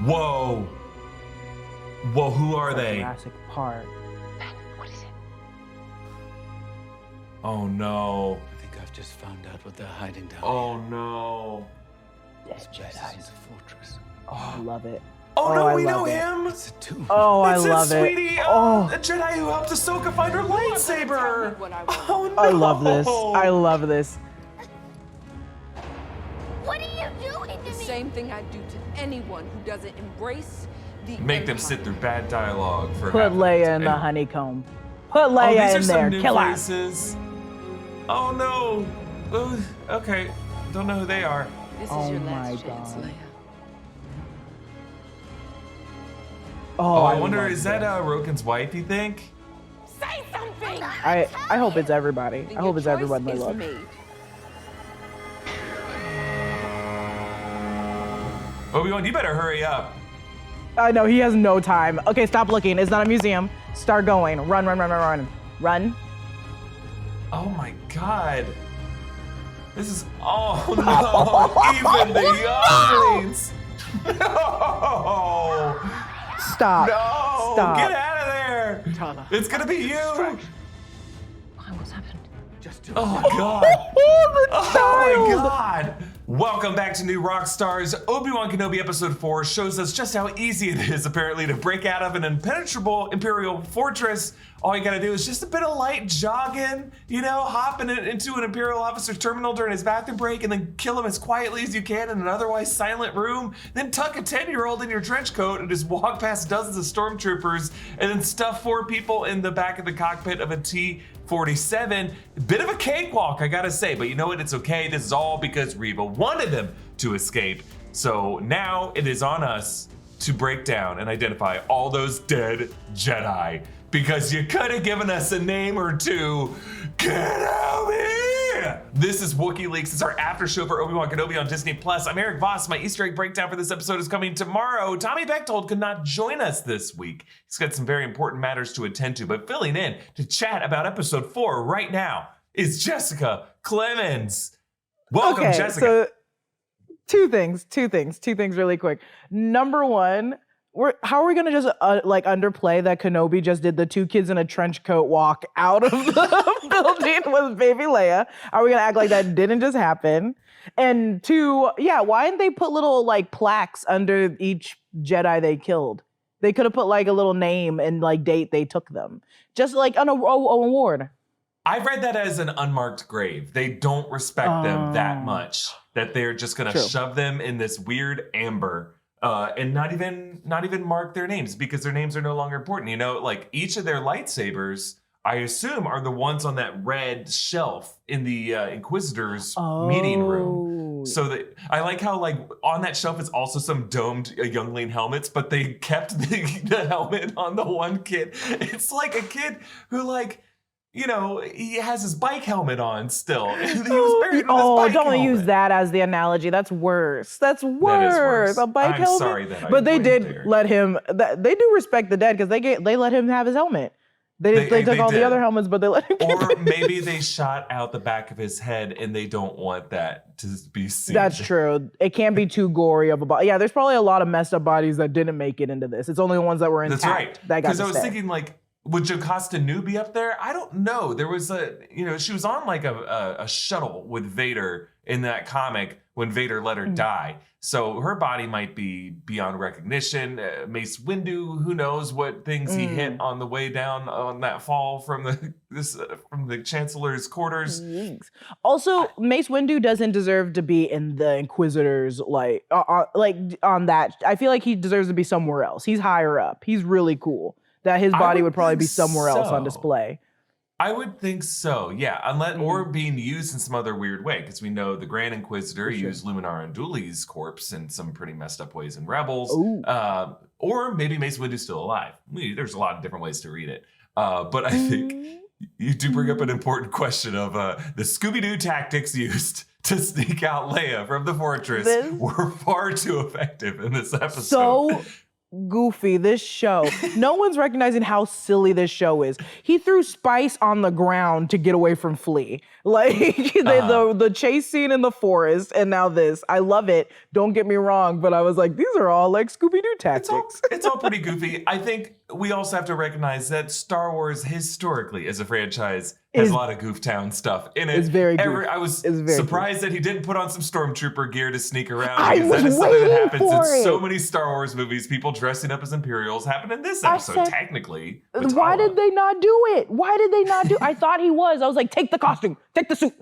Whoa. Whoa, who are they? Jurassic Park. What is it? Oh no. I think I've just found out what they're hiding down Oh no. Dead here. Jedi. This is a fortress. Oh, I love it. Oh no, I we know love it. him. It's a tomb. Oh, I It's love his it. sweetie, Oh, a Jedi who helped Ahsoka find her lightsaber. Oh no. I love this. I love this. What are you doing to The me? same thing I do to anyone who doesn't embrace the Make them Empire. sit through bad dialogue for Put half Leia in the and- honeycomb. Put Oh, Leia these are in some there. new Kill her. faces. Oh no. Ooh, okay. Don't know who they are. This Oh is your my last chance, God. Leia. Oh, I wonder, love is that this. Roken's wife, you think? Say something! I hope it's everybody. Then I hope your it's everyone choice they is love. made. Obi-Wan, you better hurry up. I know, he has no time. Okay, stop looking. It's not a museum. Start going. Run, run, run, run, run. Run. Oh my god. This is, oh no, even the younglings. No. Stop. No, Stop. get out of there. Tala. It's gonna be you. What's happened? Just do Oh god. Oh, the Oh child. my god! Welcome back to new Rockstars. Obi-Wan Kenobi episode 4 shows us just how easy it is, apparently, to break out of an impenetrable Imperial fortress. All you gotta do is just a bit of light jogging, you know, hopping into an Imperial officer's terminal during his bathroom break and then kill him as quietly as you can in an otherwise silent room. Then tuck a 10-year-old in your trench coat and just walk past dozens of stormtroopers and then stuff 4 people in the back of the cockpit of a T-47. Bit of a cakewalk, I gotta say, but you know what? It's okay. This is all because Reva wanted them to escape. So now it is on us to break down and identify all those dead Jedi. Because you could have given us a name or two. Kenobi! This is Wookieeleaks. It's our after show for Obi-Wan Kenobi on Disney+. I'm Erik Voss. My Easter egg breakdown for this episode is coming tomorrow. Tommy Bechtold could not join us this week. He's got some very important matters to attend to, but filling in to chat about episode 4 right now is Jessica Clemons. Welcome, Okay, Jessica. so two things really quick. Number one, how are we gonna just like underplay that Kenobi just did the 2 kids in a trench coat walk out of the building with baby Leia? Are we gonna act like that didn't just happen? And 2, yeah, why didn't they put little like plaques under each Jedi they killed? They could have put like a little name and like date they took them, just like an award. I've read that as an unmarked grave. They don't respect them that much that they're just gonna True. shove them in this weird amber and not even mark their names because their names are no longer important. You know, like each of their lightsabers, I assume, are the ones on that red shelf in the Inquisitors meeting room. So that I like how like on that shelf is also some domed youngling helmets, but they kept the helmet on the one kid. It's like a kid who like, you know, he has his bike helmet on still. He was buried with his bike don't helmet. use that as the analogy. That's worse. That's worse. That is worse. A bike I'm helmet. sorry that I but they went did there. let him. They do respect the dead because they let him have his helmet. They took all did. the other helmets, but they let him keep Or it. maybe they shot out the back of his head and they don't want that to be seen. That's true. It can't be too gory of a body. Yeah, there's probably a lot of messed up bodies that didn't make it into this. It's only the ones that were intact That's right. that got Because to I was stay. thinking, like, would Jocasta Nu be up there? I don't know. There was she was on like a shuttle with Vader in that comic when Vader let her die. So her body might be beyond recognition. Mace Windu, who knows what things he hit on the way down on that fall from the Chancellor's quarters. Also, Mace Windu doesn't deserve to be in the Inquisitors, like on that. I feel like he deserves to be somewhere else. He's higher up. He's really cool. That his body would probably be somewhere else on display. I would think so, yeah. Unless or being used in some other weird way, because we know the Grand Inquisitor used Luminar Unduli's corpse in some pretty messed up ways in Rebels. Or maybe Mace Windu's still alive. There's a lot of different ways to read it. But I think you do bring up an important question of the Scooby-Doo tactics used to sneak out Leia from the fortress were far too effective in this episode. So goofy this show. No one's recognizing how silly this show is. He threw spice on the ground to get away from Flea. Like the chase scene in the forest, and now this. I love it. Don't get me wrong, but I was like, these are all like Scooby-Doo tactics. It's all pretty goofy. I think we also have to recognize that Star Wars historically as a franchise has a lot of Gooftown stuff in it. It's very I was surprised that he didn't put on some stormtrooper gear to sneak around. I because was that is something that happens waiting for in so it. many Star Wars movies. People dressing up as Imperials happen in this episode, said, technically. with Why Tala. did they not do it? Why did they not do it? I thought he was. I was like, take the costume, take the suit,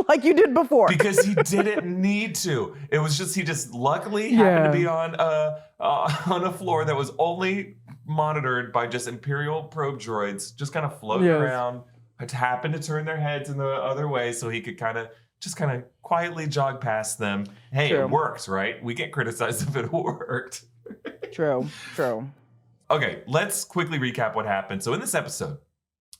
like you did before. Because he didn't need to. It was just, he just luckily happened to be on a floor that was only monitored by just Imperial probe droids, just kind of floating around. It happened to turn their heads in the other way so he could kind of quietly jog past them. Hey, True. It works, right? We get criticized if it worked. True. Okay, let's quickly recap what happened. So in this episode,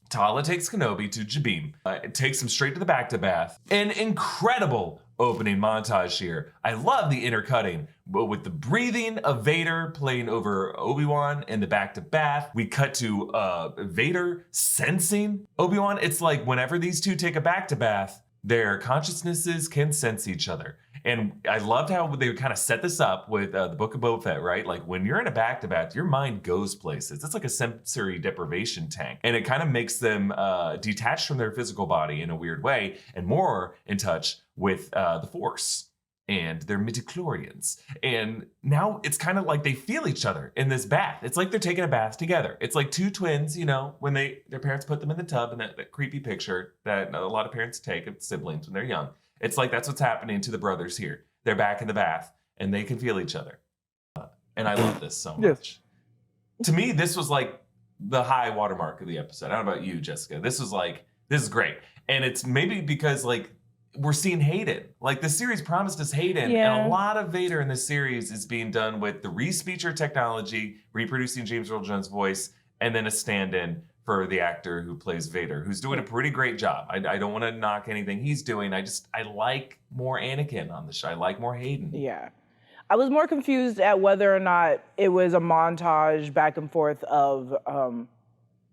Tala takes Kenobi to Jabim. It takes him straight to the back-to-bath. An incredible opening montage here. I love the intercutting, but with the breathing of Vader playing over Obi-Wan in the back-to-bath. We cut to Vader sensing Obi-Wan. It's like whenever these two take a back-to-bath, their consciousnesses can sense each other. And I loved how they kind of set this up with the Book of Boba Fett, right? Like when you're in a back-to-back, your mind goes places. It's like a sensory deprivation tank. And it kind of makes them detached from their physical body in a weird way and more in touch with the Force and their midichlorians. And now it's kind of like they feel each other in this bath. It's like they're taking a bath together. It's like two twins, you know, when their parents put them in the tub, and that creepy picture that a lot of parents take of siblings when they're young. It's like that's what's happening to the brothers here. They're back in the bath and they can feel each other. And I love this so much. To me, this was like the high watermark of the episode. I don't know about you, Jessica. This is great. And it's maybe because like we're seeing Hayden. Like the series promised us Hayden. Yeah. And a lot of Vader in this series is being done with the re-speecher technology, reproducing James Earl Jones' voice, and then a stand-in for the actor who plays Vader, who's doing a pretty great job. I don't want to knock anything he's doing. I like more Anakin on the show. I like more Hayden. Yeah. I was more confused at whether or not it was a montage back and forth of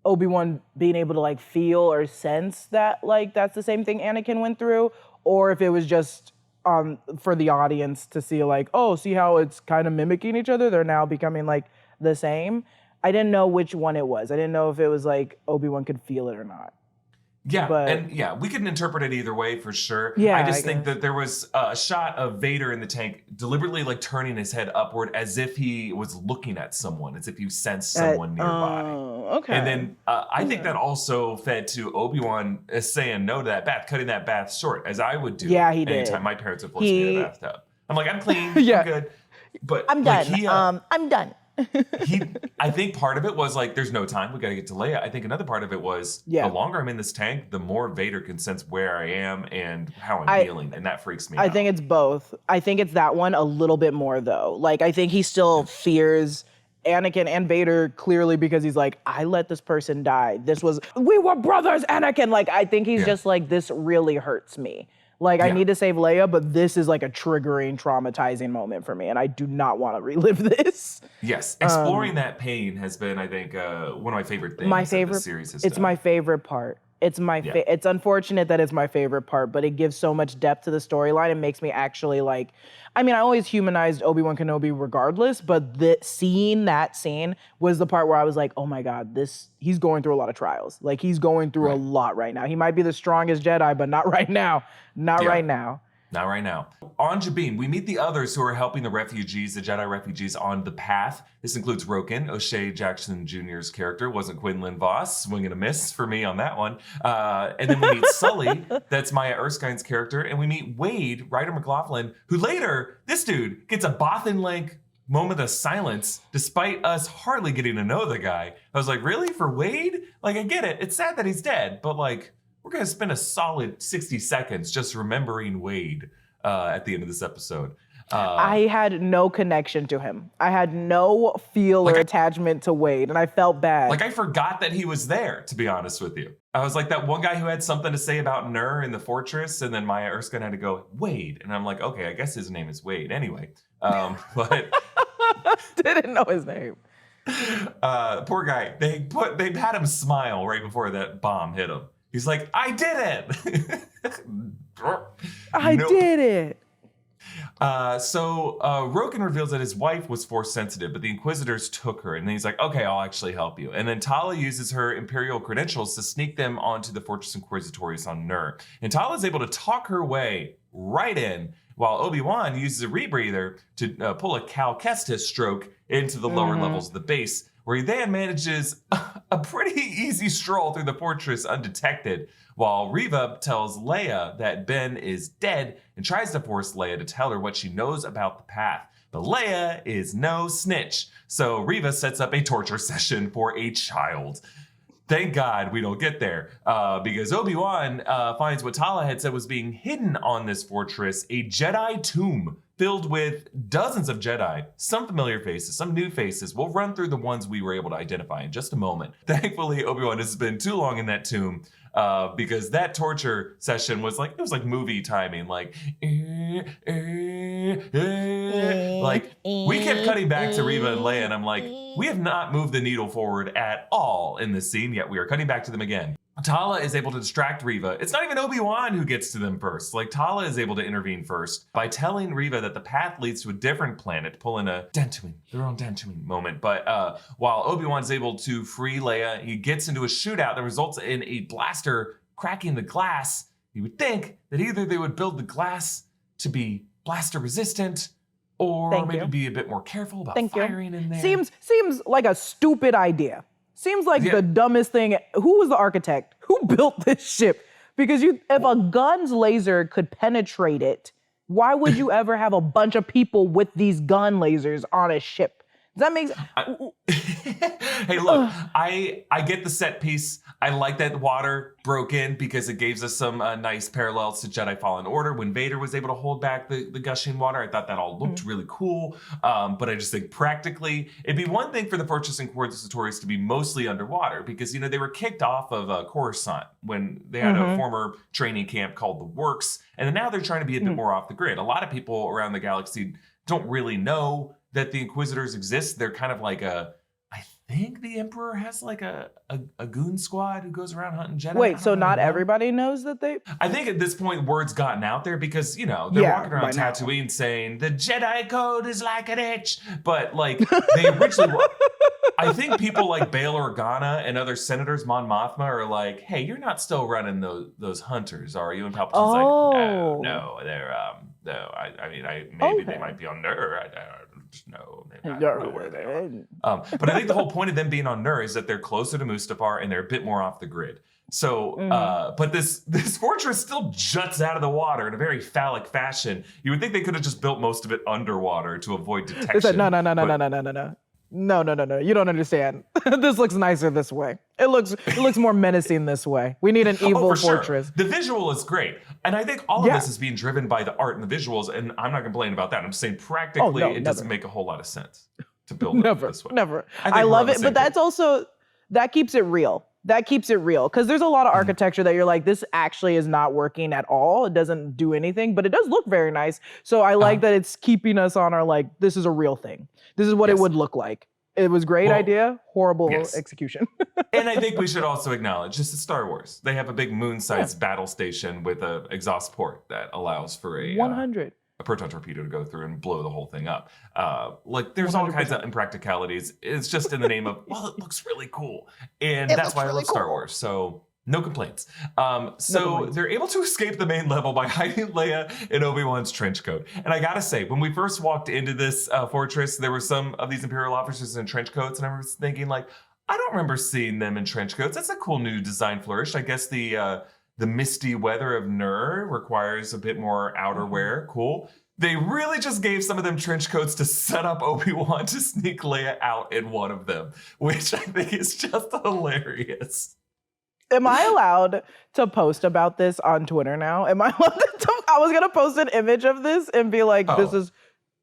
Obi-Wan being able to like feel or sense that like that's the same thing Anakin went through, or if it was just for the audience to see like, oh, see how it's kind of mimicking each other? They're now becoming like the same. I didn't know which one it was. I didn't know if it was like Obi-Wan could feel it or not. Yeah, But- we can interpret it either way for sure. Yeah, I just I think guess. that there was a shot of Vader in the tank deliberately like turning his head upward as if he was looking at someone, as if you sensed someone nearby. Oh, okay. And then I think that also fed to Obi-Wan saying no to that bath, cutting that bath short, as I would do. Yeah, he did. Anytime my parents would force me in a bathtub. I'm like, I'm clean, Yeah. I'm good. But I'm like, done. I'm done. I think part of it was like, there's no time. We got to get to Leia. I think another part of it was the longer I'm in this tank, the more Vader can sense where I am and how I'm feeling. And that freaks me out. I think it's both. I think it's that one a little bit more though. Like I think he still fears Anakin and Vader clearly because he's like, I let this person die. We were brothers, Anakin. Like I think he's just like, this really hurts me. Like, I need to save Leia, but this is like a triggering, traumatizing moment for me, and I do not want to relive this. Yes, exploring that pain has been, I think, one of my favorite things that the series has It's done. my favorite part. It's it's unfortunate that it's my favorite part, but it gives so much depth to the storyline. It makes me actually like, I mean, I always humanized Obi-Wan Kenobi regardless, but seeing that scene was the part where I was like, oh my God, he's going through a lot of trials. Like he's going through a lot right now. He might be the strongest Jedi, but not right now. Not right now. Not right now. On Jabin, we meet the others who are helping the refugees, the Jedi refugees, on the path. This includes Roken, O'Shea Jackson Jr.'s character. Wasn't Quinlan Voss. Swing and a miss for me on that one. And then we meet Sully. That's Maya Erskine's character. And we meet Wade, Ryder McLaughlin, who later, this dude gets a Bothan-like moment of silence, despite us hardly getting to know the guy. I was like, really? For Wade? Like, I get it. It's sad that he's dead, but like, we're going to spend a solid 60 seconds just remembering Wade at the end of this episode. I had no connection to him. I had no feel or attachment to Wade, and I felt bad. Like, I forgot that he was there, to be honest with you. I was like that one guy who had something to say about Nur in the fortress, and then Maya Erskine had to go, Wade. And I'm like, okay, I guess his name is Wade anyway. But Didn't know his name. Poor guy. They had him smile right before that bomb hit him. He's like, I did it. I Nope. did it. So Roken reveals that his wife was force sensitive, but the Inquisitors took her, and then he's like, okay, I'll actually help you. And then Tala uses her Imperial credentials to sneak them onto the Fortress Inquisitoris on Nur. And Tala is able to talk her way right in, while Obi-Wan uses a rebreather to pull a Cal Kestis stroke into the lower levels of the base, where he then manages a pretty easy stroll through the fortress undetected, while Reva tells Leia that Ben is dead and tries to force Leia to tell her what she knows about the path. But Leia is no snitch, so Reva sets up a torture session for a child. Thank God we don't get there, because Obi-Wan finds what Tala had said was being hidden on this fortress, a Jedi tomb filled with dozens of Jedi, some familiar faces, some new faces. We'll run through the ones we were able to identify in just a moment. Thankfully, Obi-Wan has been too long in that tomb, because that torture session was like, it was like movie timing, like we kept cutting back to Reva and Leia, and I'm like, we have not moved the needle forward at all in this scene, yet we are cutting back to them again. Tala is able to distract Reva. It's not even Obi-Wan who gets to them first. Like, Tala is able to intervene first by telling Reva that the path leads to a different planet, pulling a Dantooine, their own Dantooine moment. But while Obi-Wan's able to free Leia, he gets into a shootout that results in a blaster cracking the glass. You would think that either they would build the glass to be blaster resistant, or maybe be a bit more careful about firing in there. Seems like a stupid idea. Seems like the dumbest thing. Who was the architect? Who built this ship? Because if a gun's laser could penetrate it, why would you ever have a bunch of people with these gun lasers on a ship? Does that make sense? Hey, look, I get the set piece. I like that water broke in because it gives us some nice parallels to Jedi Fallen Order when Vader was able to hold back the gushing water. I thought that all looked really cool. But I just think practically, it'd be one thing for the Fortress Inquisitoris to be mostly underwater because, they were kicked off of Coruscant when they had a former training camp called the Works. And then now they're trying to be a bit more off the grid. A lot of people around the galaxy don't really know that the Inquisitors exist. They're kind of like I think the Emperor has like a goon squad who goes around hunting Jedi. Wait, so not everybody knows that they... I think at this point, word's gotten out there because, they're walking around Tatooine saying, the Jedi code is like an itch. But, like, they originally... I think people like Bail Organa and other senators, Mon Mothma, are like, hey, you're not still running those hunters, are you? And Palpatine's like, no, they're... No, maybe they might be on Nur. I don't know. I don't know where they are. But I think the whole point of them being on Nur is that they're closer to Mustafar and they're a bit more off the grid. So, but this fortress still juts out of the water in a very phallic fashion. You would think they could have just built most of it underwater to avoid detection. They said, no. You don't understand. This looks nicer this way. It looks more menacing this way. We need an evil fortress. Sure. The visual is great. And I think all of this is being driven by the art and the visuals. And I'm not complaining about that. I'm just saying practically it doesn't make a whole lot of sense to build it this way. Never. I love it. But that's also, that keeps it real. That keeps it real. Because there's a lot of architecture that you're like, this actually is not working at all. It doesn't do anything, but it does look very nice. So I like that it's keeping us on our, like, this is a real thing. This is what it would look like. It was great idea, horrible execution. And I think we should also acknowledge, just as Star Wars, they have a big moon-sized battle station with an exhaust port that allows for a 100. A proton torpedo to go through and blow the whole thing up. Like there's all kinds of impracticalities. It's just in the name of, well, it looks really cool. And that's why I love Star Wars. So no complaints. They're able to escape the main level by hiding Leia in Obi-Wan's trench coat. And I gotta say, when we first walked into this fortress, there were some of these Imperial officers in trench coats, and I was thinking, like, I don't remember seeing them in trench coats. That's a cool new design flourish. I guess the misty weather of Nur requires a bit more outerwear. Cool. They really just gave some of them trench coats to set up Obi-Wan to sneak Leia out in one of them, which I think is just hilarious. Am I allowed to post about this on Twitter now? Am I allowed to? I was gonna post an image of this and be like,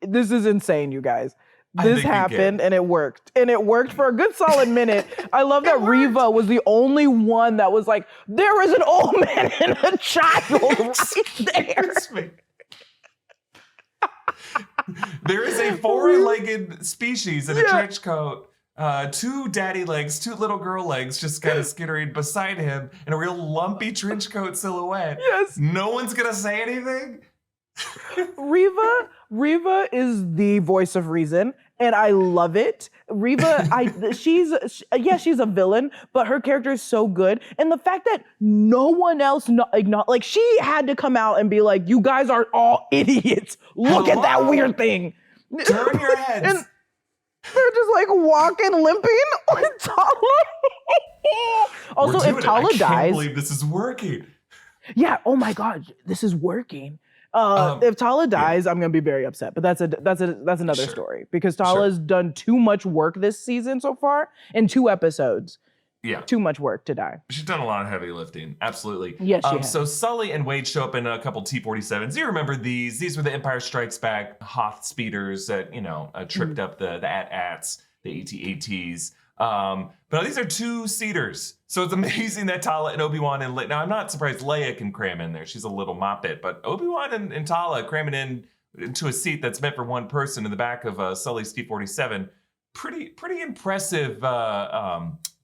"This is insane, you guys. This happened and it worked, and it worked for a good solid minute." I love that Reva was the only one that was like, "There is an old man and a child right there." There is a four-legged species in a trench coat. Two daddy legs, two little girl legs just kind of skittering beside him in a real lumpy trench coat silhouette. Yes. No one's going to say anything? Reva is the voice of reason, and I love it. Reva, she's a villain, but her character is so good, and the fact that no one else, like she had to come out and be like, "You guys are all idiots. Look at that weird thing." Turn your heads. And they're just like walking, limping with Tala. Also, if Tala I can't dies, believe this is working. yeah. Oh my God, this is working. If Tala dies, I'm gonna be very upset. But that's another story because Tala's done too much work this season so far in 2 episodes. Yeah, too much work to die. She's done a lot of heavy lifting. Absolutely. Yes, she has. So Sully and Wade show up in a couple T-47s. You remember these? These were the Empire Strikes Back Hoth speeders that tripped up the AT-ATs, the AT-ATs. But these are 2-seaters. So it's amazing that Tala and Obi-Wan and now I'm not surprised Leia can cram in there. She's a little moppet, but Obi-Wan and Tala cramming into a seat that's meant for one person in the back of Sully's T-47. Pretty impressive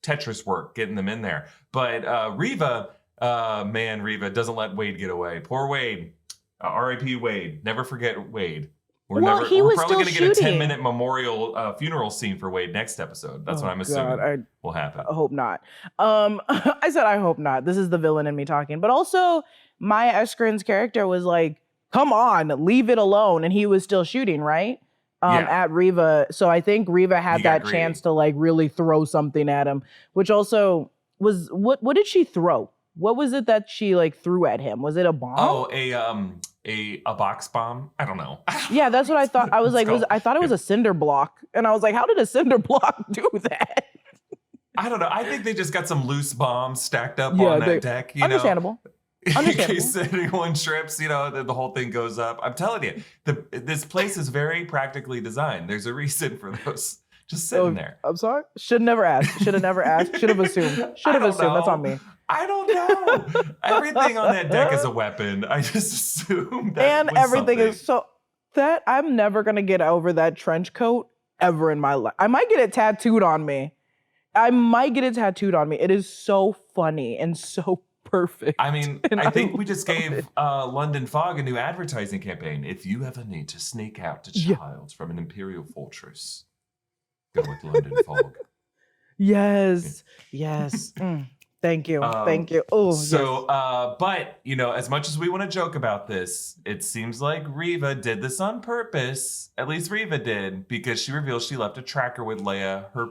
Tetris work getting them in there. But Reva doesn't let Wade get away. Poor Wade. R.I.P. Wade. Never forget Wade. We're he was probably going to still get a shooting. 10-minute memorial funeral scene for Wade next episode. That's what I'm assuming will happen. I hope not. I said I hope not. This is the villain in me talking. But also, Maya Eskrin's character was like, come on, leave it alone. And he was still shooting, right? At Reva. So I think Reva had that chance to like really throw something at him, which also was, what did she throw? What was it that she like threw at him? Was it a bomb? Oh, a box bomb? I don't know. Yeah, that's what I thought. I was like, I thought it was a cinder block. And I was like, how did a cinder block do that? I don't know. I think they just got some loose bombs stacked up on that deck. Understandable. In case anyone trips, the whole thing goes up. I'm telling you, this place is very practically designed. There's a reason for those just sitting there. I'm sorry? Should never ask. Should have never asked. Should have assumed. Should have assumed. That's on me. I don't know. Everything on that deck is a weapon. I just assumed that. And everything is so that I'm never gonna get over that trench coat ever in my life. I might get it tattooed on me. It is so funny and so perfect. I mean, I think we just gave London Fog a new advertising campaign. If you ever need to sneak out to Childs from an Imperial fortress, go with London Fog. Yes. Thank you. Oh, so, but as much as we want to joke about this, it seems like Reva did this on purpose. At least Reva did, because she reveals she left a tracker with Leia, her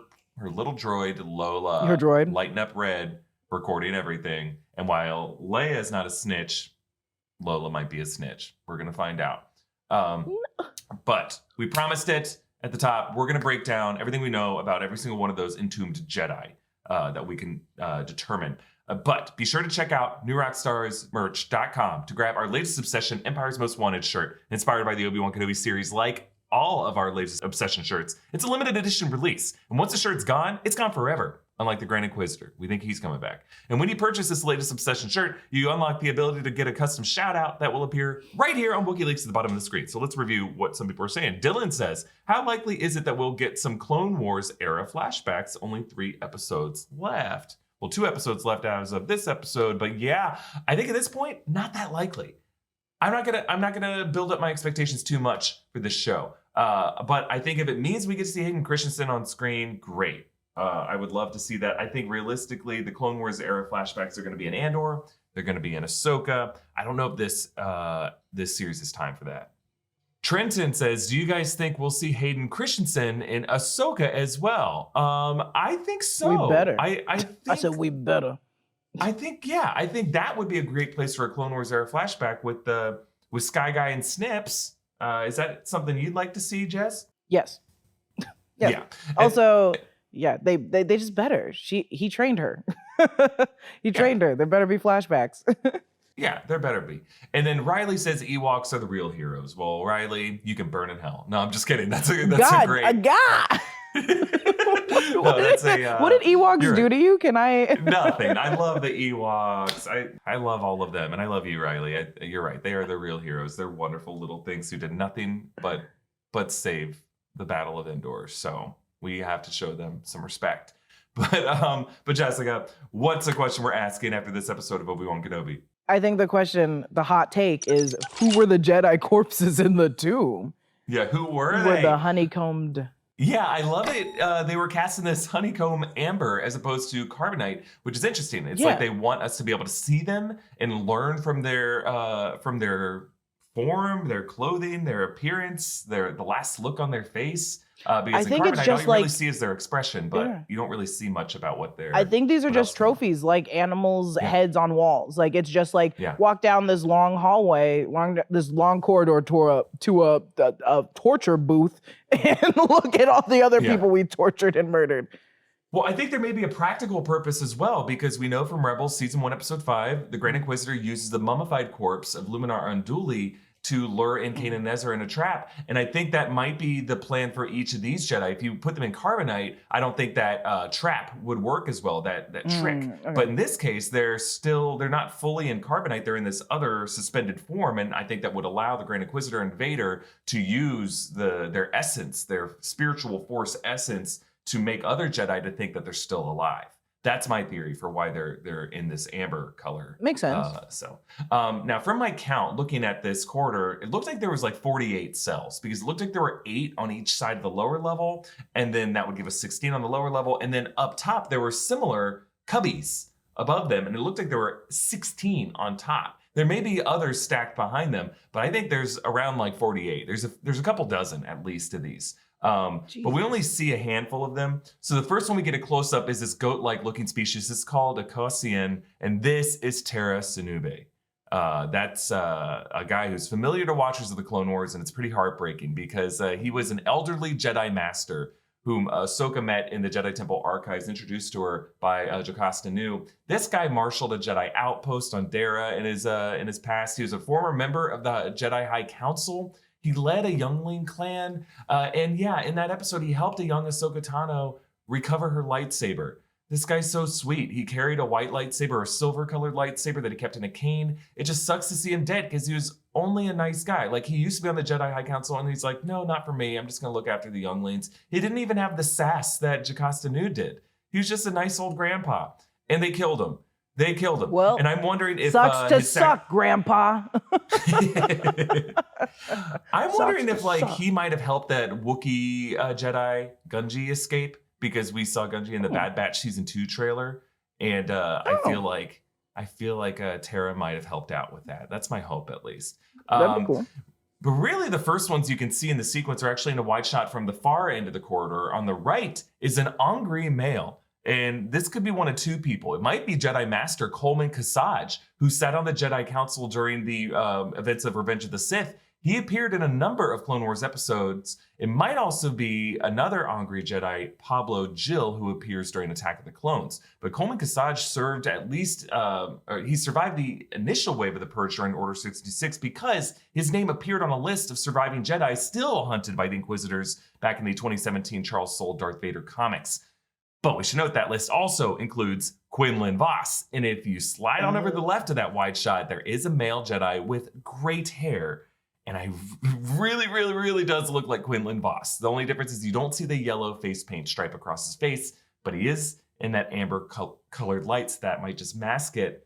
little droid Lola, her droid, lighting up red, recording everything. And while Leia is not a snitch, Lola might be a snitch. We're gonna find out. But we promised it at the top. We're gonna break down everything we know about every single one of those entombed Jedi. That we can determine. But be sure to check out newrockstarsmerch.com to grab our latest Obsession Empire's Most Wanted shirt, inspired by the Obi-Wan Kenobi series. Like all of our latest Obsession shirts, it's a limited edition release. And once the shirt's gone, it's gone forever. Unlike the Grand Inquisitor, we think he's coming back. And when you purchase this latest Obsession shirt, you unlock the ability to get a custom shout out that will appear right here on Wookieeleaks at the bottom of the screen. So let's review what some people are saying. Dylan says, how likely is it that we'll get some Clone Wars era flashbacks? Only 3 episodes left. Well, 2 episodes left as of this episode, but yeah, I think at this point, not that likely. I'm not gonna build up my expectations too much for this show. But I think if it means we get to see Hayden Christensen on screen, great. I would love to see that. I think realistically, the Clone Wars era flashbacks are going to be in Andor. They're going to be in Ahsoka. I don't know if this series is time for that. Trenton says, do you guys think we'll see Hayden Christensen in Ahsoka as well? I think so. We better. I said we better. I think that would be a great place for a Clone Wars era flashback with Sky Guy and Snips. Is that something you'd like to see, Jess? Yes. Yeah. Also, yeah, they just better. He trained her. He trained her. There better be flashbacks. Yeah, there better be. And then Riley says Ewoks are the real heroes. Well, Riley, you can burn in hell. No, I'm just kidding. That's a great. A god. No, what did Ewoks do to you? Can I? Nothing. I love the Ewoks. I love all of them, and I love you, Riley. You're right. They are the real heroes. They're wonderful little things who did nothing but but save the Battle of Endor. So we have to show them some respect. But Jessica, what's the question we're asking after this episode of Obi-Wan Kenobi? I think the hot take is, who were the Jedi corpses in the tomb? Yeah, who were Who they? were the honeycombed? Yeah, I love it. They were casting this honeycomb amber as opposed to carbonite, which is interesting. It's like they want us to be able to see them and learn from their form, their clothing, their appearance, the last look on their face. Because I think in carbonite, it's just all you really see is their expression, but Yeah. you don't really see much about what they're. I think these are what just else they- trophies, like animals' Yeah. heads on walls. Like it's just like walk down this long hallway, this long corridor to a torture booth, and look at all the other people we tortured and murdered. Well, I think there may be a practical purpose as well, because we know from Rebels Season 1, Episode 5, the Grand Inquisitor uses the mummified corpse of Luminar Unduli to lure in Kanan and Ezra in a trap. And I think that might be the plan for each of these Jedi. If you put them in carbonite, I don't think that trap would work as well, that trick. Okay. But in this case, they're not fully in carbonite. They're in this other suspended form. And I think that would allow the Grand Inquisitor and Vader to use their essence, their spiritual force essence, to make other Jedi to think that they're still alive. That's my theory for why they're in this amber color. Makes sense. Now from my count, looking at this corridor, it looked like there was like 48 cells, because it looked like there were 8 on each side of the lower level, and then that would give us 16 on the lower level, and then up top there were similar cubbies above them, and it looked like there were 16 on top. There may be others stacked behind them, but I think there's around like 48. There's a couple dozen at least of these. But we only see a handful of them. So the first one we get a close-up is this goat-like looking species. It's called a Kosian, and this is Tera Sinube. That's a guy who's familiar to watchers of the Clone Wars, and it's pretty heartbreaking because he was an elderly Jedi master whom Ahsoka met in the Jedi Temple archives, introduced to her by Jocasta Nu. This guy marshaled a Jedi outpost on Dara in his past. He was a former member of the Jedi High Council. He led a youngling clan, and in that episode, he helped a young Ahsoka Tano recover her lightsaber. This guy's so sweet. He carried a white lightsaber, a silver-colored lightsaber that he kept in a cane. It just sucks to see him dead because he was only a nice guy. Like, he used to be on the Jedi High Council, and he's like, no, not for me. I'm just going to look after the younglings. He didn't even have the sass that Jocasta Nu did. He was just a nice old grandpa, and they killed him. Well, and I'm wondering if sucks to suck, Grandpa. I'm wondering if he might have helped that Wookiee Jedi Gungi escape, because we saw Gungi in the Bad Batch Season 2 trailer, and I feel like Tara might have helped out with that. That's my hope, at least. That'd be cool. But really, the first ones you can see in the sequence are actually in a wide shot from the far end of the corridor. On the right is an Angri male. And this could be one of two people. It might be Jedi Master Coleman Kasaj, who sat on the Jedi Council during the events of Revenge of the Sith. He appeared in a number of Clone Wars episodes. It might also be another Angry Jedi, Pablo Gil, who appears during Attack of the Clones. But Coleman Kasaj served he survived the initial wave of the Purge during Order 66 because his name appeared on a list of surviving Jedi still hunted by the Inquisitors back in the 2017 Charles Soule Darth Vader comics. But we should note that list also includes Quinlan Voss. And if you slide on over to the left of that wide shot, there is a male Jedi with great hair. And I really does look like Quinlan Voss. The only difference is you don't see the yellow face paint stripe across his face, but he is in that amber colored lights that might just mask it.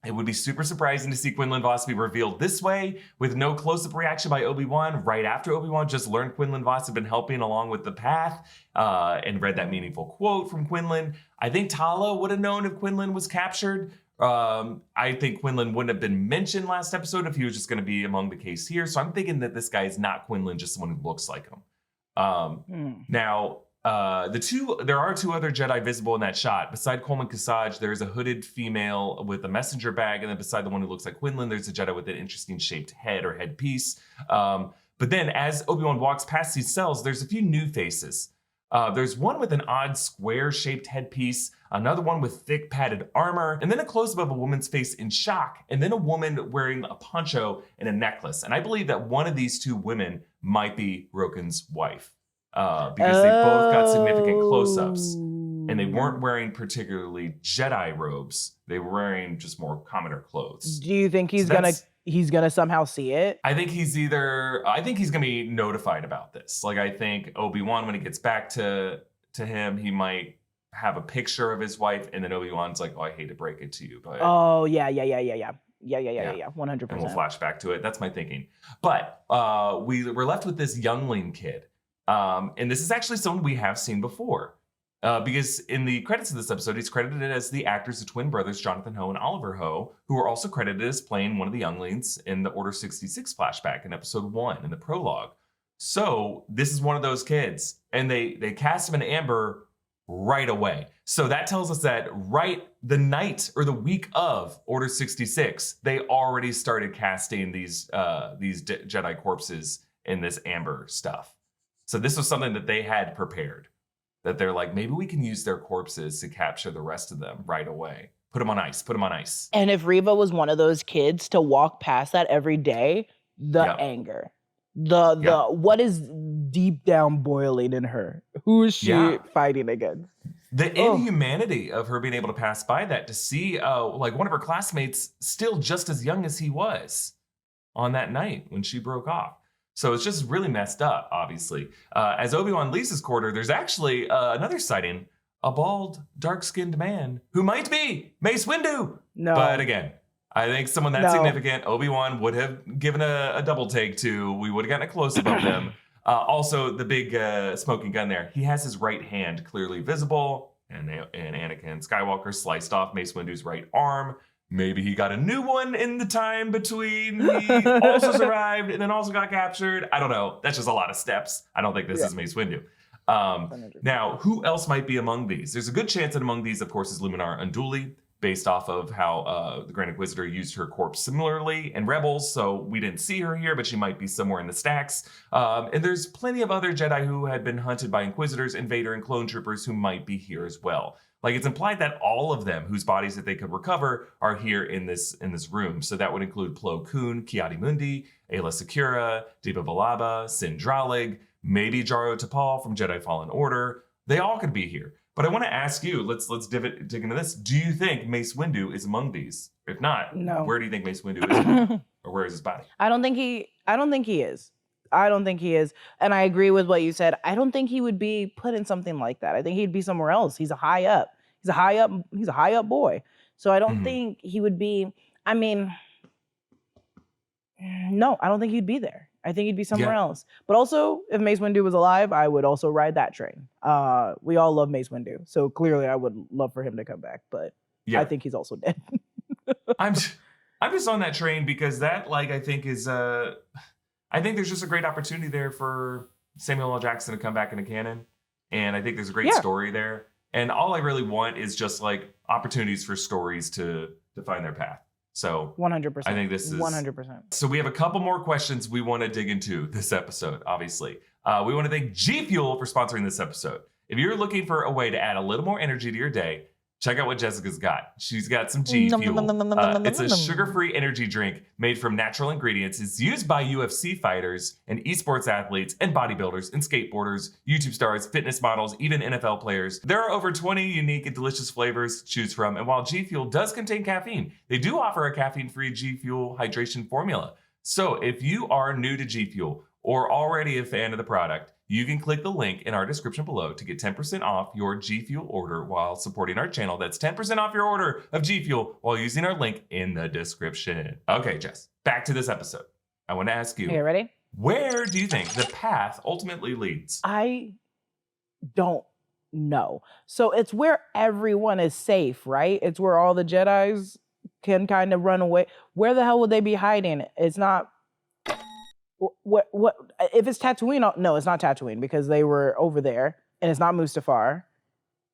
It would be super surprising to see Quinlan Voss be revealed this way with no close-up reaction by Obi-Wan. Right after Obi-Wan just learned Quinlan Voss had been helping along with the path and read that meaningful quote from Quinlan. I think Tala would have known if Quinlan was captured. I think Quinlan wouldn't have been mentioned last episode if he was just going to be among the case here. So I'm thinking that this guy is not Quinlan, just someone who looks like him. Now, there are two other Jedi visible in that shot. Beside Coleman Kasaj, there's a hooded female with a messenger bag, and then beside the one who looks like Quinlan, there's a Jedi with an interesting shaped head or headpiece. But then as Obi-Wan walks past these cells, there's a few new faces. There's one with an odd square-shaped headpiece, another one with thick padded armor, and then a close-up of a woman's face in shock, and then a woman wearing a poncho and a necklace. And I believe that one of these two women might be Roken's wife. Because they both got significant close-ups, and they weren't wearing particularly Jedi robes. They were wearing just more commoner clothes. Do you think he's gonna he's gonna somehow see it. I think he's gonna be notified about this. Like, I think Obi-Wan, when he gets back to him, he might have a picture of his wife, and then Obi-Wan's like, "Oh, I hate to break it to you, but Oh yeah, 100%. and we'll flash back to it." That's my thinking. But we're left with this youngling kid, and this is actually someone we have seen before, because in the credits of this episode, he's credited as the actors, the twin brothers Jonathan Ho and Oliver Ho, who are also credited as playing one of the younglings in the Order 66 flashback in episode 1 in the prologue. So this is one of those kids, and they cast him in Amber right away. So that tells us that right the night or the week of Order 66, they already started casting these Jedi corpses in this Amber stuff. So this was something that they had prepared. That they're like, maybe we can use their corpses to capture the rest of them right away. Put them on ice. And if Reva was one of those kids to walk past that every day, the Yep. anger, the what is deep down boiling in her? Who is she fighting against? The inhumanity of her being able to pass by that, to see like one of her classmates still just as young as he was on that night when she broke off. So it's just really messed up, obviously. As Obi-Wan leaves his quarter, there's actually another sighting, a bald, dark-skinned man who might be Mace Windu. No. But again, I think someone that significant, Obi-Wan would have given a double take to. We would have gotten a close-up of them. Also, the big smoking gun there. He has his right hand clearly visible, and Anakin Skywalker sliced off Mace Windu's right arm. Maybe he got a new one in the time between he also survived and then also got captured. I don't know. That's just a lot of steps. I don't think this is Mace Windu. Now, who else might be among these? There's a good chance that among these, of course, is Luminara Unduli, based off of how the Grand Inquisitor used her corpse similarly in Rebels. So we didn't see her here, but she might be somewhere in the stacks. And there's plenty of other Jedi who had been hunted by Inquisitors, Invader, and Clone Troopers who might be here as well. Like, it's implied that all of them whose bodies that they could recover are here in this room. So that would include Plo Koon, Ki-Adi-Mundi, Ayla Secura, Depa Billaba, Sin Dralig, maybe Jaro Tapal from Jedi Fallen Order. They all could be here. But I want to ask you, let's dig into this. Do you think Mace Windu is among these? If not, where do you think Mace Windu is? Or where is his body? I don't think he is. I don't think he is. And I agree with what you said. I don't think he would be put in something like that. I think he'd be somewhere else. He's a high up boy. So I don't think he would be, no, I don't think he'd be there. I think he'd be somewhere else. But also, if Mace Windu was alive, I would also ride that train. We all love Mace Windu. So clearly I would love for him to come back, but I think he's also dead. I'm just on that train because that, like, I think is I think there's just a great opportunity there for Samuel L. Jackson to come back into canon. And I think there's a great story there. And all I really want is just like opportunities for stories to find their path. So 100%. I think this is 100%. So we have a couple more questions we want to dig into this episode, obviously. We want to thank G Fuel for sponsoring this episode. If you're looking for a way to add a little more energy to your day, check out what Jessica's got. She's got some G Fuel. It's a sugar-free energy drink made from natural ingredients. It's used by UFC fighters and esports athletes and bodybuilders and skateboarders, YouTube stars, fitness models, even NFL players. There are over 20 unique and delicious flavors to choose from. And while G Fuel does contain caffeine, they do offer a caffeine-free G Fuel hydration formula. So if you are new to G Fuel or already a fan of the product, you can click the link in our description below to get 10% off your G Fuel order while supporting our channel. That's 10% off your order of G Fuel while using our link in the description. Okay, Jess, back to this episode. I want to ask you, Okay, ready? Where do you think the path ultimately leads? I don't know. So it's where everyone is safe, right? It's where all the Jedis can kind of run away. Where the hell would they be hiding? It's not. What if it's Tatooine? No, it's not Tatooine because they were over there, and it's not Mustafar.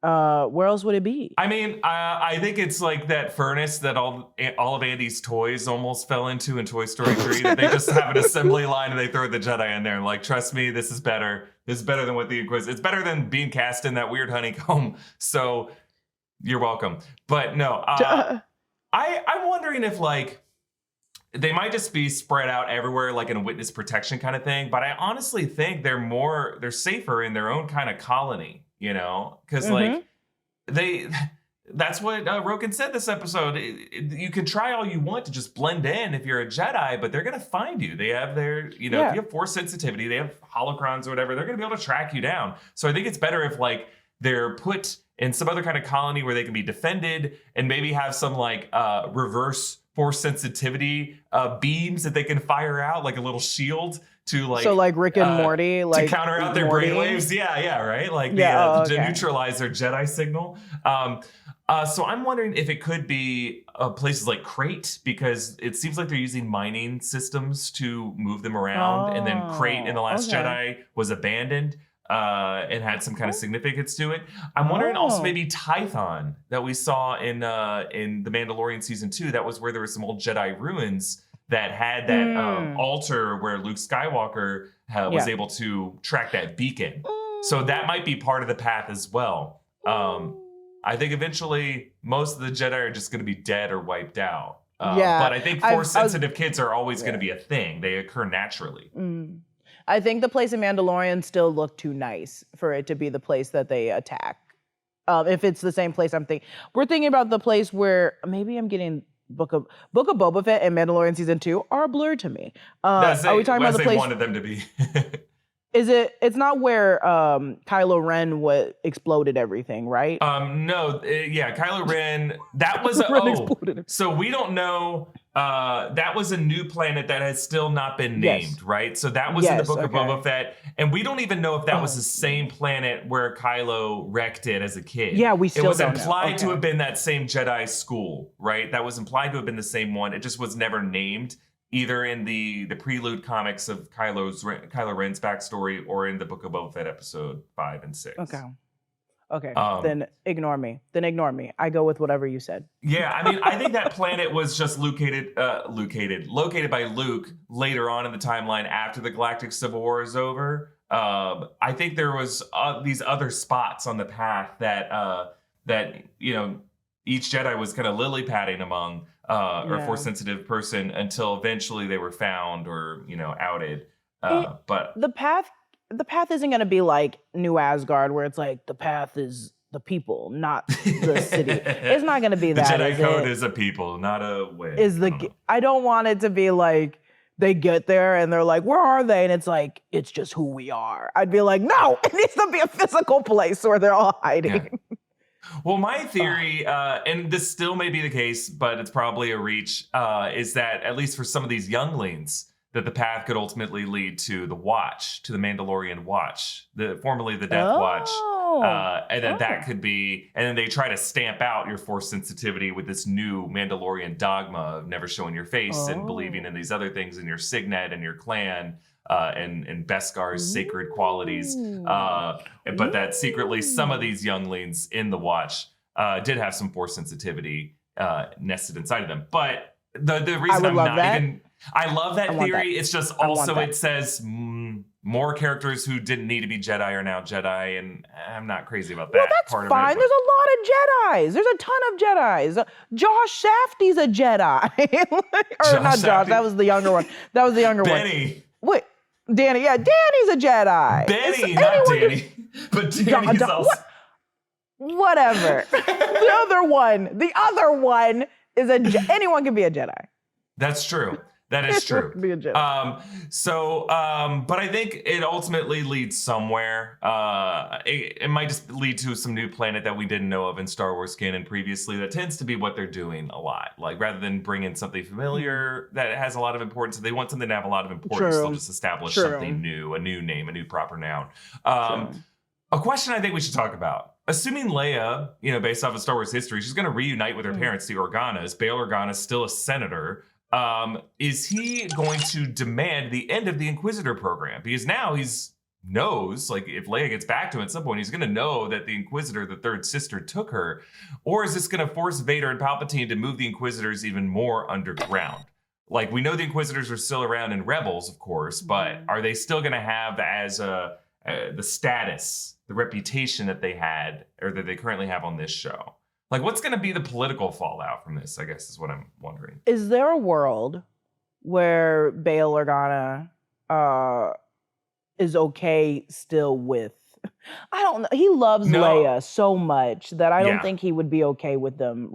Where else would it be? I mean, I think it's like that furnace that all of Andy's toys almost fell into in Toy Story 3. That they just have an assembly line and they throw the Jedi in there and like, trust me, this is better. This is better than what the Inquisitors. It's better than being cast in that weird honeycomb. So you're welcome. But no, I'm wondering if like. They might just be spread out everywhere, like in a witness protection kind of thing. But I honestly think they're safer in their own kind of colony, you know? Because like that's what Roken said this episode. You can try all you want to just blend in if you're a Jedi, but they're going to find you. They have their, if you have Force sensitivity, they have holocrons or whatever, they're going to be able to track you down. So I think it's better if like they're put in some other kind of colony where they can be defended and maybe have some like reverse Force sensitivity beams that they can fire out, like a little shield to like. So like Rick and Morty, like to counter out their brainwaves. Yeah, right. Like to neutralize their Jedi signal. So I'm wondering if it could be places like Crate, because it seems like they're using mining systems to move them around, and then Crate in The Last Jedi was abandoned. And had some kind of significance to it. I'm wondering also maybe Tython that we saw in The Mandalorian season 2. That was where there were some old Jedi ruins that had that altar where Luke Skywalker was able to track that beacon. So that might be part of the path as well. I think eventually most of the Jedi are just going to be dead or wiped out. But I think Force-sensitive kids are always going to be a thing. They occur naturally. I think the place in Mandalorian still looked too nice for it to be the place that they attack. If it's the same place we're thinking about the place where maybe I'm getting Book of Boba Fett and Mandalorian season 2 are a blur to me. Are we talking about the place? Wanted them to be. Is it? It's not where Kylo Ren exploded everything, right? No, Kylo Ren. That was so we don't know. That was a new planet that has still not been named, right? So that was in the Book of Boba Fett, and we don't even know if that was the same planet where Kylo wrecked it as a kid. Yeah, we still It was don't implied know. to have been that same Jedi school, right? That was implied to have been the same one. It just was never named, either in the prelude comics of Kylo Ren's backstory or in the Book of Boba Fett episode 5 and 6. Okay. Then ignore me. I go with whatever you said. Yeah, I mean, I think that planet was just located by Luke later on in the timeline after the Galactic Civil War is over. I think there was these other spots on the path that each Jedi was kind of lily padding among, or a Force sensitive person, until eventually they were found or outed. But the path isn't going to be like New Asgard, where it's like the path is the people, not the city. It's not going to be that. The Jedi Code is a people, not a way. I don't want it to be like they get there and they're like, where are they? And it's like, it's just who we are. I'd be like, no, it needs to be a physical place where they're all hiding. Yeah. Well, my theory, and this still may be the case, but it's probably a reach, is that at least for some of these younglings, that the path could ultimately lead to the Watch, to the Mandalorian Watch, formerly the Death Watch. And then that could be, and then they try to stamp out your Force sensitivity with this new Mandalorian dogma of never showing your face and believing in these other things in your signet and your clan and Beskar's sacred qualities. But that secretly some of these younglings in the Watch did have some Force sensitivity nested inside of them. But the reason I'm not even... I love that theory. It's just also it says more characters who didn't need to be Jedi are now Jedi, and I'm not crazy about that. Well, that's part fine. Of it, There's a lot of Jedis. There's a ton of Jedis. Josh Safdie's a Jedi. Not Josh. That was the younger one. Benny. Wait, Danny. Yeah, Danny's a Jedi. Benny, not Danny. But Danny is also... Whatever. The other one is anyone can be a Jedi. That's true. That is true. Be a Jedi. But I think it ultimately leads somewhere. It might just lead to some new planet that we didn't know of in Star Wars canon previously. That tends to be what they're doing a lot. Like, rather than bring in something familiar that has a lot of importance, if they want something to have a lot of importance, they'll just establish something new, a new name, a new proper noun. A question I think we should talk about. Assuming Leia, based off of Star Wars history, she's going to reunite with her parents, the Organas. Bail Organa's still a senator. Is he going to demand the end of the Inquisitor program? Because now knows, like, if Leia gets back to him at some point, he's going to know that the Inquisitor, the third sister, took her. Or is this going to force Vader and Palpatine to move the Inquisitors even more underground? Like, we know the Inquisitors are still around in Rebels, of course, but are they still going to have as the status, the reputation that they had, or that they currently have on this show? Like, what's going to be the political fallout from this, I guess, is what I'm wondering. Is there a world where Bail Organa is okay still with I don't know. He loves No. Leia so much that I don't Yeah. think he would be okay with them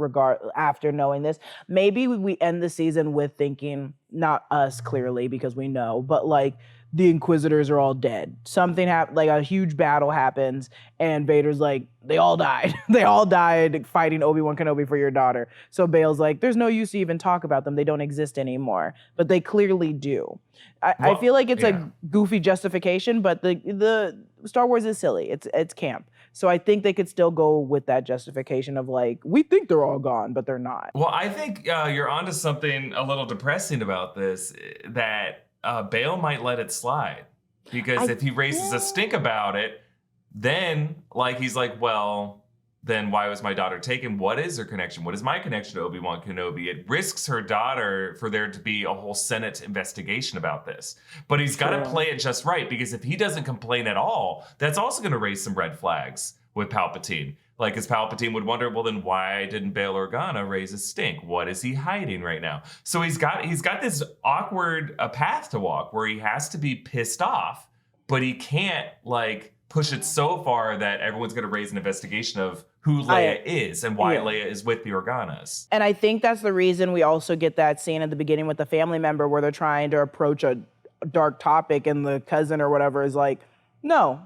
after knowing this. Maybe we end the season with thinking, not us clearly because we know, but like the Inquisitors are all dead. Something happened, like a huge battle happens, and Vader's like, they all died. They all died fighting Obi-Wan Kenobi for your daughter. So Bale's like, there's no use to even talk about them. They don't exist anymore. But they clearly do. I feel like it's a goofy justification, but the Star Wars is silly. It's camp. So I think they could still go with that justification of like, we think they're all gone, but they're not. Well, I think you're onto something a little depressing about this, that Bale might let it slide. Because if he raises a stink about it, then like he's like, well, then why was my daughter taken? What is her connection? What is my connection to Obi-Wan Kenobi? It risks her daughter for there to be a whole Senate investigation about this. But he's got to play it just right, because if he doesn't complain at all, that's also going to raise some red flags with Palpatine. Like, as Palpatine would wonder, well, then why didn't Bail Organa raise a stink? What is he hiding right now? So he's got this awkward path to walk where he has to be pissed off, but he can't like push it so far that everyone's going to raise an investigation of who Leia is and why Leia is with the Organas. And I think that's the reason we also get that scene at the beginning with the family member where they're trying to approach a dark topic and the cousin or whatever is like, no,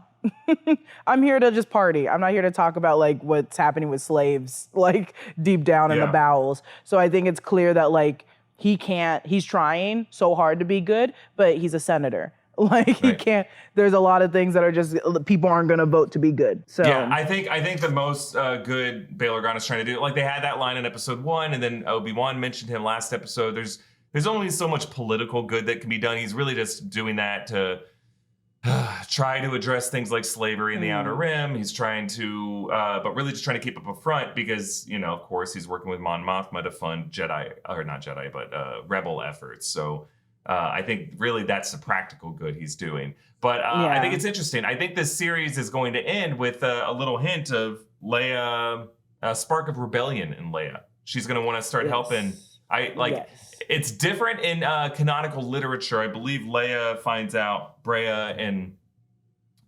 I'm here to just party. I'm not here to talk about like what's happening with slaves, like deep down in the bowels. So I think it's clear that like he's trying so hard to be good, but he's a senator. Like he can't, there's a lot of things that are just, people aren't going to vote to be good. So yeah, I think the most good Bail Organa's trying to do, like they had that line in episode 1, and then Obi-Wan mentioned him last episode. There's only so much political good that can be done. He's really just doing that to try to address things like slavery in the Outer Rim. He's trying to, but really just trying to keep up a front because, you know, of course, he's working with Mon Mothma to fund Jedi, or not Jedi, but rebel efforts. So I think really that's the practical good he's doing. But I think it's interesting. I think this series is going to end with a little hint of Leia, a spark of rebellion in Leia. She's going to want to start helping. It's different in canonical literature. I believe Leia finds out Brea and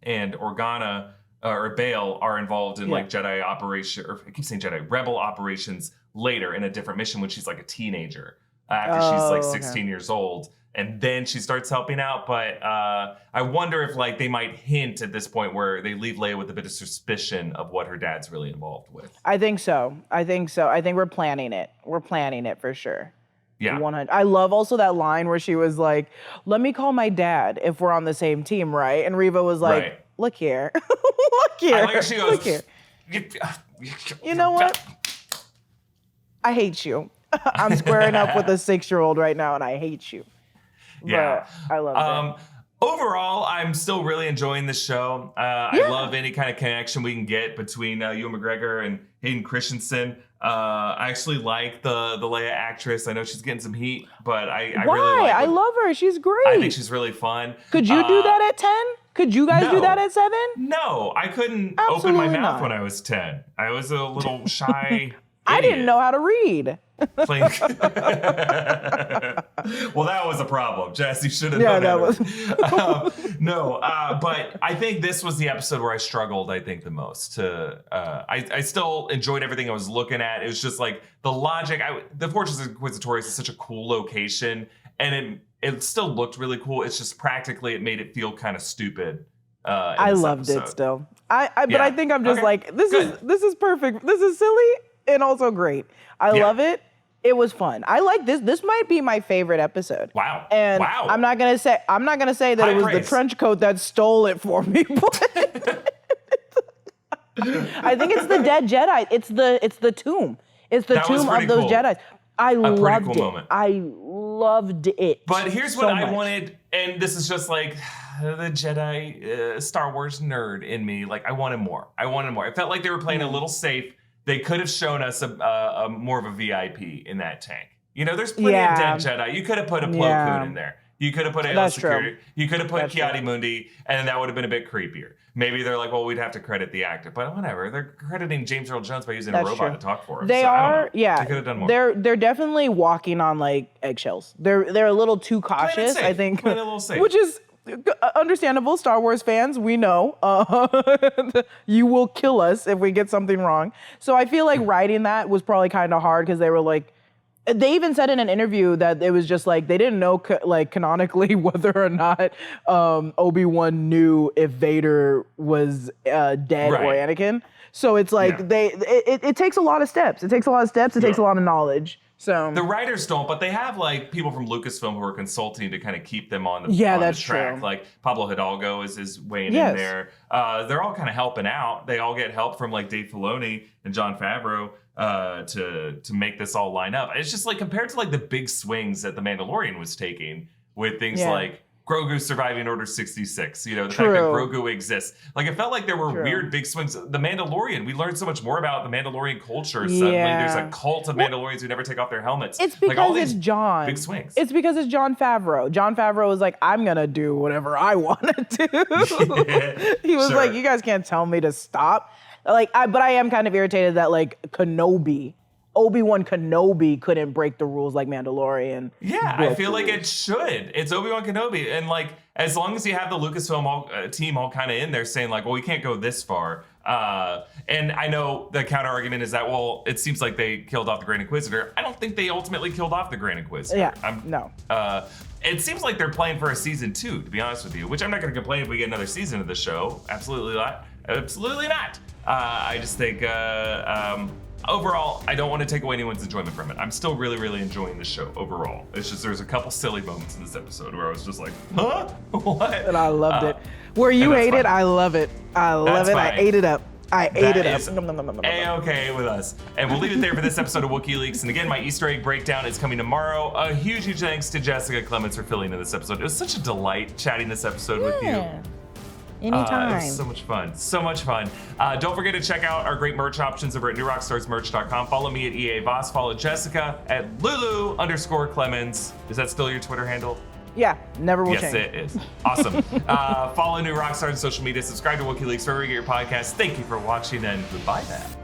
Organa or Bail are involved in like Jedi operation, or I keep saying Jedi, rebel operations later in a different mission when she's like a teenager after she's like 16 years old. And then she starts helping out. But I wonder if like they might hint at this point where they leave Leia with a bit of suspicion of what her dad's really involved with. I think so. I think we're planning it. We're planning it for sure. Yeah. 100. I love also that line where she was like, let me call my dad if we're on the same team, right? And Reva was like, look here. Look here. I like how she goes, look here. You know what? I hate you. I'm squaring up with a 6-year-old right now, and I hate you. Yeah. But I love it. Overall, I'm still really enjoying the show. I love any kind of connection we can get between Ewan McGregor and Hayden Christensen. I actually like the Leia actress. I know she's getting some heat, but I really like her. I love her. She's great. I think she's really fun. Could you do that at 10? Could you guys do that at 7? No, I couldn't open my mouth when I was 10. I was a little shy I didn't know how to read. Well, that was a problem, Jess. You should have known that. But I think this was the episode where I struggled, I think, the most. I still enjoyed everything I was looking at. It was just like the logic. The Fortress of Inquisitors is such a cool location, and it still looked really cool. It's just practically it made it feel kind of stupid. I loved it still. But I think I'm just like, this is perfect. This is silly and also great. I love it. It was fun. I like this. This might be my favorite episode. Wow. And I'm not gonna say that it was the trench coat that stole it for me. But I think it's the dead Jedi. It's the tomb. It's the tomb of those Jedi. I loved it. Moment. I loved it. But here's what I wanted, and this is just like the Jedi Star Wars nerd in me. Like I wanted more. It felt like they were playing a little safe. They could have shown us a more of a VIP in that tank. You know, there's plenty of dead Jedi. You could have put a Plo Koon in there. You could have put Aayla Security. You could have put Ki-Adi-Mundi, and that would have been a bit creepier. Maybe they're like, well, we'd have to credit the actor, but whatever. They're crediting James Earl Jones by using a robot to talk for him. They are, They could have done more. They're definitely walking on like eggshells. They're a little too cautious, I think. Playing a little safe. Which is understandable. Star Wars fans, we know you will kill us if we get something wrong. So I feel like writing that was probably kind of hard because they were like, they even said in an interview that it was just like they didn't know like canonically whether or not Obi-Wan knew if Vader was dead or Anakin. So it's like it takes a lot of steps. It takes a lot of steps. It takes a lot of knowledge. So the writers don't, but they have like people from Lucasfilm who are consulting to kind of keep them on the, that's the track. true. Like Pablo Hidalgo is weighing in there. They're all kind of helping out. They all get help from like Dave Filoni and Jon Favreau to make this all line up. It's just like compared to like the big swings that The Mandalorian was taking with things like Grogu surviving Order 66, you know, the fact that Grogu exists. Like, it felt like there were weird big swings. The Mandalorian, we learned so much more about the Mandalorian culture. Suddenly, there's a cult of Mandalorians who never take off their helmets. It's because like, all it's these John. Big swings. It's because it's Jon Favreau. Jon Favreau was like, I'm going to do whatever I want to do. He was like, you guys can't tell me to stop. Like, but I am kind of irritated that, like, Obi-Wan Kenobi couldn't break the rules like Mandalorian. Yeah, I feel like it should. It's Obi-Wan Kenobi. And like, as long as you have the Lucasfilm team all kind of in there saying like, well, we can't go this far. And I know the counter argument is that, well, it seems like they killed off the Grand Inquisitor. I don't think they ultimately killed off the Grand Inquisitor. Yeah, no. It seems like they're playing for a season 2, to be honest with you, which I'm not going to complain if we get another season of the show. Absolutely not. Absolutely not. I just think... overall, I don't want to take away anyone's enjoyment from it. I'm still really, really enjoying the show overall. It's just there's a couple silly moments in this episode where I was just like, huh? What? And I loved it. Where you hate it, I love it. I love it. I ate it up. I ate it up. A-okay with us. And we'll leave it there for this episode of Wookieeleaks. And again, my Easter egg breakdown is coming tomorrow. A huge, huge thanks to Jessica Clemons for filling in this episode. It was such a delight chatting this episode with you. Anytime. It was so much fun. So much fun. Don't forget to check out our great merch options over at newrockstarsmerch.com. Follow me at EA Voss. Follow Jessica at Lulu_Clemons. Is that still your Twitter handle? Yeah, never will change. Yes, it is. Awesome. Follow New Rockstars on social media. Subscribe to Wookieeleaks wherever you get your podcasts. Thank you for watching, and goodbye now.